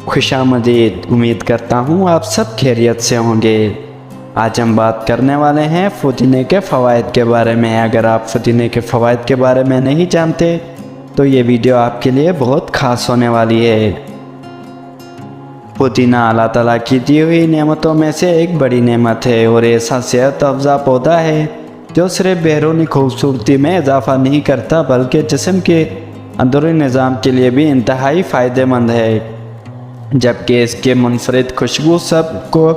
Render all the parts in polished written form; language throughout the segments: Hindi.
खुशामदीद। उम्मीद करता हूँ आप सब खैरियत से होंगे। आज हम बात करने वाले हैं पुदीने के फ़वाइद के बारे में। अगर आप पुदीने के फ़वाइद के बारे में नहीं जानते तो ये वीडियो आपके लिए बहुत ख़ास होने वाली है। पुदीना अल्लाह ताला की दी हुई नेमतों में से एक बड़ी नेमत है और ऐसा सेहत अफ़ज़ा पौधा है जो सिर्फ बैरूनी खूबसूरती में इजाफ़ा नहीं करता बल्कि जिस्म के अंदरूनी निज़ाम के लिए भी इंतहाई फ़ायदेमंद है। जबकि इसके मुनफरिद खुशबू सबको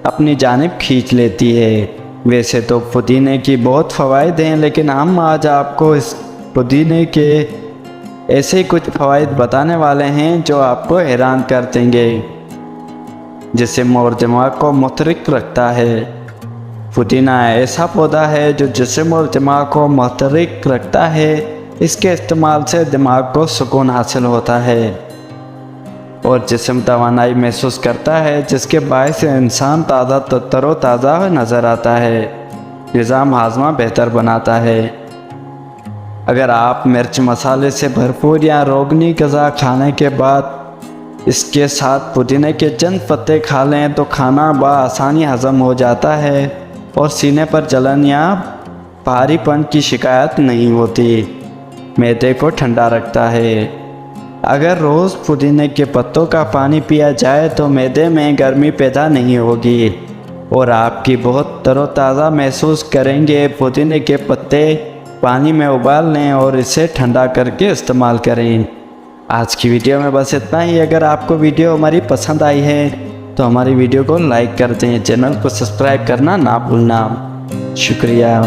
अपनी जानिब खींच लेती है। वैसे तो पुदीने की बहुत फ़वाइद हैं, लेकिन हम आज आपको इस पुदीने के ऐसे कुछ फ़वाइद बताने वाले हैं जो आपको हैरान कर देंगे, जिसम और दिमाग को मुतहर्रिक रखता है। पुदीना ऐसा पौधा है जो जिस्म और दिमाग को मुतहर्रिक रखता है। इसके इस्तेमाल से दिमाग को सुकून हासिल होता है और जिस्म तवानाई महसूस करता है, जिसके बायस से इंसान ताज़ा तरोताज़ा नज़र आता है। निज़ाम हाज़मा बेहतर बनाता है। अगर आप मिर्च मसाले से भरपूर या रोगनी ग़िज़ा खाने के बाद इसके साथ पुदीने के चंद पत्ते खा लें तो खाना बआसानी हज़म हो जाता है और सीने पर जलन या भारीपन की शिकायत नहीं होती। मैदे को ठंडा रखता है। अगर रोज़ पुदीने के पत्तों का पानी पिया जाए तो मैदे में गर्मी पैदा नहीं होगी और आपकी बहुत तरोताज़ा महसूस करेंगे। पुदीने के पत्ते पानी में उबाल लें और इसे ठंडा करके इस्तेमाल करें। आज की वीडियो में बस इतना ही। अगर आपको वीडियो हमारी पसंद आई है तो हमारी वीडियो को लाइक कर दें। चैनल को सब्सक्राइब करना ना भूलना। शुक्रिया।